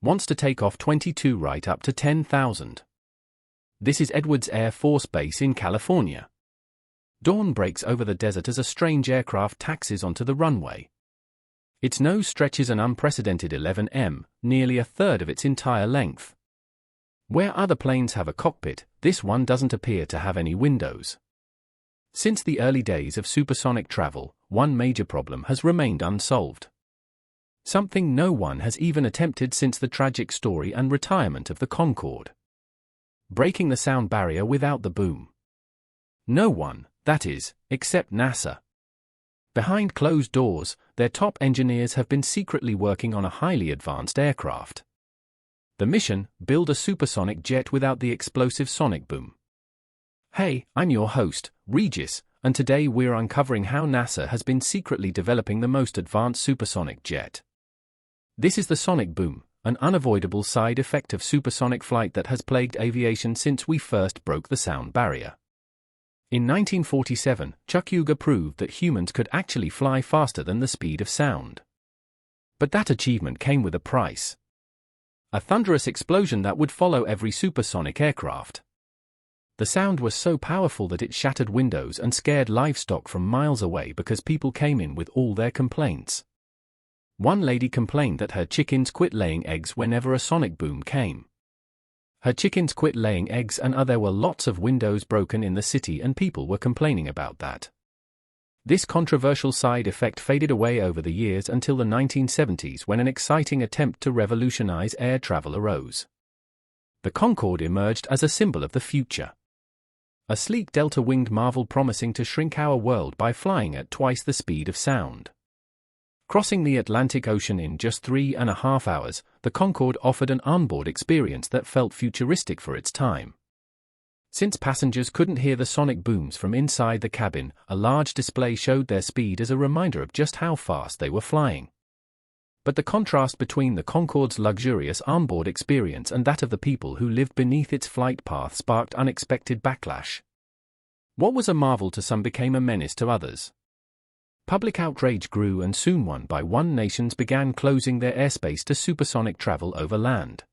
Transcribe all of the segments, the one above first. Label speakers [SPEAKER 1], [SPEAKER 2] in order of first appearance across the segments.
[SPEAKER 1] wants to take off 22 right up to 10,000. This is Edwards Air Force Base in California. Dawn breaks over the desert as a strange aircraft taxis onto the runway. Its nose stretches an unprecedented 11 m, nearly a third of its entire length. Where other planes have a cockpit, this one doesn't appear to have any windows. Since the early days of supersonic travel, one major problem has remained unsolved. Something no one has even attempted since the tragic story and retirement of the Concorde. Breaking the sound barrier without the boom. No one, that is, except NASA. Behind closed doors, their top engineers have been secretly working on a highly advanced aircraft. The mission: build a supersonic jet without the explosive sonic boom. Hey, I'm your host, Regis, and today we're uncovering how NASA has been secretly developing the most advanced supersonic jet. This is the sonic boom, an unavoidable side effect of supersonic flight that has plagued aviation since we first broke the sound barrier. In 1947, Chuck Yeager proved that humans could actually fly faster than the speed of sound. But that achievement came with a price. A thunderous explosion that would follow every supersonic aircraft. The sound was so powerful that it shattered windows and scared livestock from miles away because people came in with all their complaints. One lady complained that her chickens quit laying eggs whenever a sonic boom came. Her chickens quit laying eggs and there were lots of windows broken in the city and people were complaining about that. This controversial side effect faded away over the years until the 1970s when an exciting attempt to revolutionize air travel arose. The Concorde emerged as a symbol of the future. A sleek delta-winged marvel promising to shrink our world by flying at twice the speed of sound. Crossing the Atlantic Ocean in just 3.5 hours, the Concorde offered an onboard experience that felt futuristic for its time. Since passengers couldn't hear the sonic booms from inside the cabin, a large display showed their speed as a reminder of just how fast they were flying. But the contrast between the Concorde's luxurious onboard experience and that of the people who lived beneath its flight path sparked unexpected backlash. What was a marvel to some became a menace to others. Public outrage grew and soon one by one nations began closing their airspace to supersonic travel over land.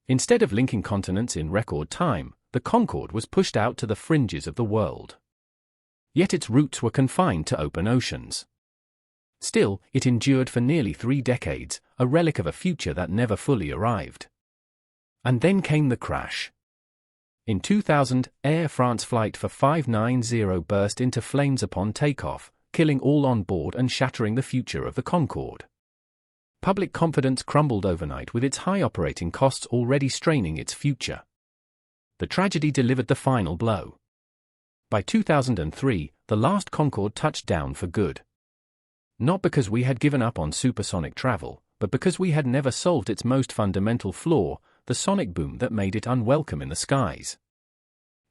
[SPEAKER 1] Instead of linking continents in record time, the Concorde was pushed out to the fringes of the world. Yet its routes were confined to open oceans. Still, it endured for nearly 3 decades, a relic of a future that never fully arrived. And then came the crash. In 2000, Air France flight for 590 burst into flames upon takeoff, killing all on board and shattering the future of the Concorde. Public confidence crumbled overnight with its high operating costs already straining its future. The tragedy delivered the final blow. By 2003, the last Concorde touched down for good. Not because we had given up on supersonic travel, but because we had never solved its most fundamental flaw, the sonic boom that made it unwelcome in the skies.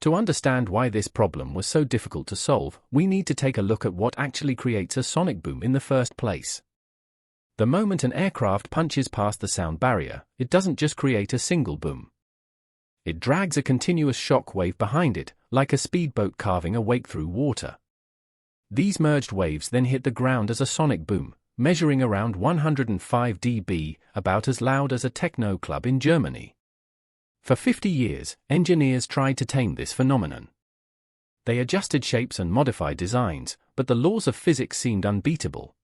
[SPEAKER 1] To understand why this problem was so difficult to solve, we need to take a look at what actually creates a sonic boom in the first place. The moment an aircraft punches past the sound barrier, it doesn't just create a single boom. It drags a continuous shock wave behind it, like a speedboat carving a wake through water. These merged waves then hit the ground as a sonic boom, measuring around 105 dB, about as loud as a techno club in Germany. For 50 years, engineers tried to tame this phenomenon. They adjusted shapes and modified designs, but the laws of physics seemed unbeatable.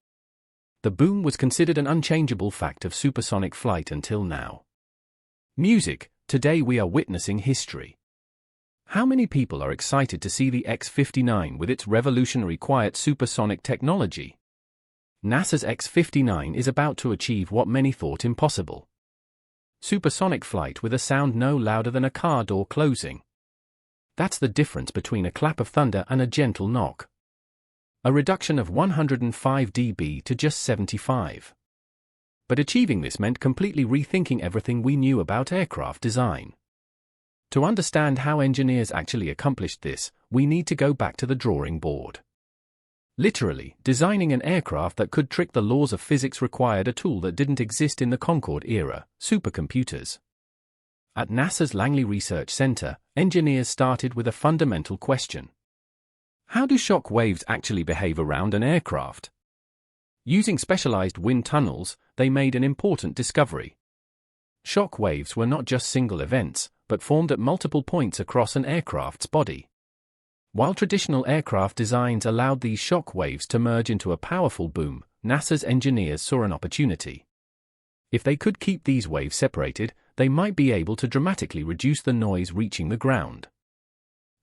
[SPEAKER 1] The boom was considered an unchangeable fact of supersonic flight until now. Music: today we are witnessing history. How many people are excited to see the X-59 with its revolutionary quiet supersonic technology? NASA's X-59 is about to achieve what many thought impossible. Supersonic flight with a sound no louder than a car door closing. That's the difference between a clap of thunder and a gentle knock. A reduction of 105 dB to just 75. But achieving this meant completely rethinking everything we knew about aircraft design. To understand how engineers actually accomplished this, we need to go back to the drawing board. Literally, designing an aircraft that could trick the laws of physics required a tool that didn't exist in the Concorde era: supercomputers. At NASA's Langley Research Center, engineers started with a fundamental question. How do shock waves actually behave around an aircraft? Using specialized wind tunnels, they made an important discovery. shock waves were not just single events, but formed at multiple points across an aircraft's body. While traditional aircraft designs allowed these shock waves to merge into a powerful boom, NASA's engineers saw an opportunity. If they could keep these waves separated, they might be able to dramatically reduce the noise reaching the ground.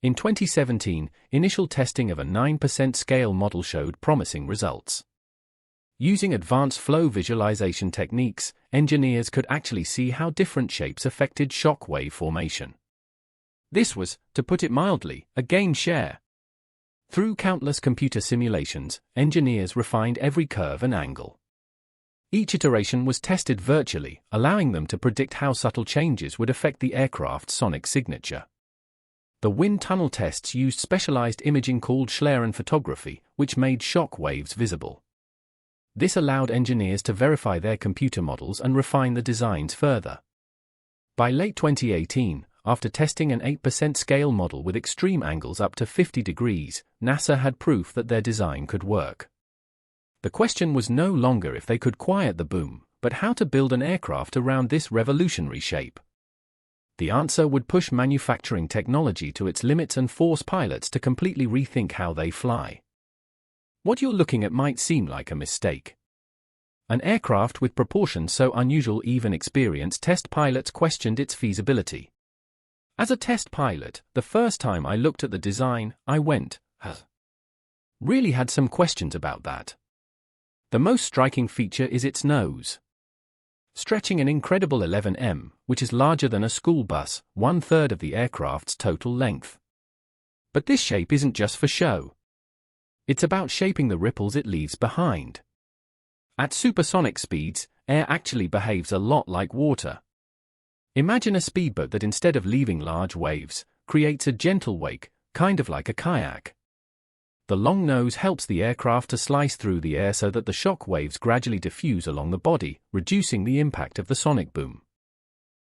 [SPEAKER 1] In 2017, initial testing of a 9% scale model showed promising results. Using advanced flow visualization techniques, engineers could actually see how different shapes affected shock wave formation. This was, to put it mildly, a game share. Through countless computer simulations, engineers refined every curve and angle. Each iteration was tested virtually, allowing them to predict how subtle changes would affect the aircraft's sonic signature. The wind tunnel tests used specialized imaging called Schlieren photography, which made shock waves visible. This allowed engineers to verify their computer models and refine the designs further. By late 2018, after testing an 8% scale model with extreme angles up to 50 degrees, NASA had proof that their design could work. The question was no longer if they could quiet the boom, but how to build an aircraft around this revolutionary shape. The answer would push manufacturing technology to its limits and force pilots to completely rethink how they fly. What you're looking at might seem like a mistake. An aircraft with proportions so unusual even experienced test pilots questioned its feasibility. As a test pilot, the first time I looked at the design, I went, really had some questions about that. The most striking feature is its nose. Stretching an incredible 11 m, which is larger than a school bus, 1/3 of the aircraft's total length. But this shape isn't just for show. It's about shaping the ripples it leaves behind. At supersonic speeds, air actually behaves a lot like water. Imagine a speedboat that instead of leaving large waves, creates a gentle wake, kind of like a kayak. The long nose helps the aircraft to slice through the air so that the shock waves gradually diffuse along the body, reducing the impact of the sonic boom.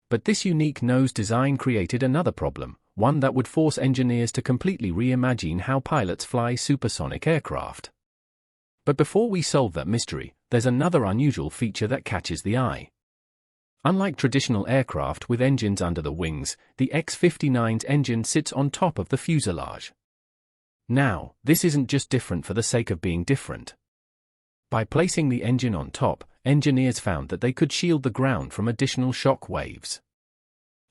[SPEAKER 1] But this unique nose design created another problem, one that would force engineers to completely reimagine how pilots fly supersonic aircraft. But before we solve that mystery, there's another unusual feature that catches the eye. Unlike traditional aircraft with engines under the wings, the X-59's engine sits on top of the fuselage. Now, this isn't just different for the sake of being different. By placing the engine on top, engineers found that they could shield the ground from additional shock waves.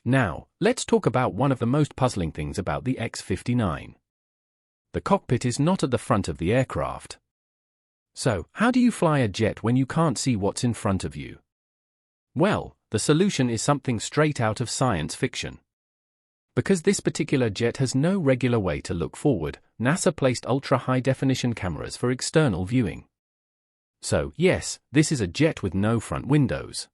[SPEAKER 1] Now, let's talk about one of the most puzzling things about the X-59. The cockpit is not at the front of the aircraft. So, how do you fly a jet when you can't see what's in front of you? Well, the solution is something straight out of science fiction. Because this particular jet has no regular way to look forward, NASA placed ultra-high-definition cameras for external viewing. So, yes, this is a jet with no front windows.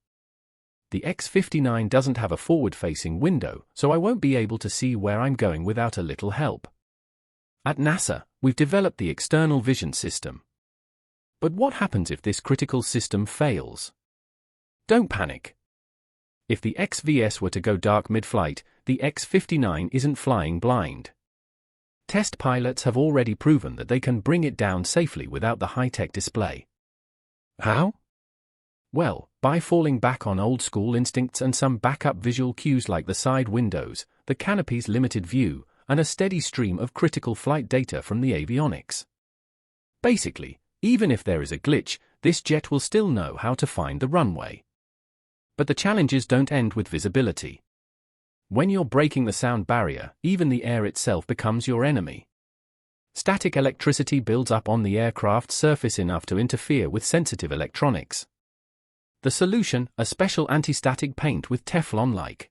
[SPEAKER 1] The X-59 doesn't have a forward-facing window, so I won't be able to see where I'm going without a little help. At NASA, we've developed the external vision system. But what happens if this critical system fails? Don't panic. If the XVS were to go dark mid-flight, the X-59 isn't flying blind. Test pilots have already proven that they can bring it down safely without the high-tech display. How? Well, by falling back on old-school instincts and some backup visual cues like the side windows, the canopy's limited view, and a steady stream of critical flight data from the avionics. Basically, even if there is a glitch, this jet will still know how to find the runway. But the challenges don't end with visibility. When you're breaking the sound barrier, even the air itself becomes your enemy. Static electricity builds up on the aircraft's surface enough to interfere with sensitive electronics. The solution, a special anti-static paint with Teflon-like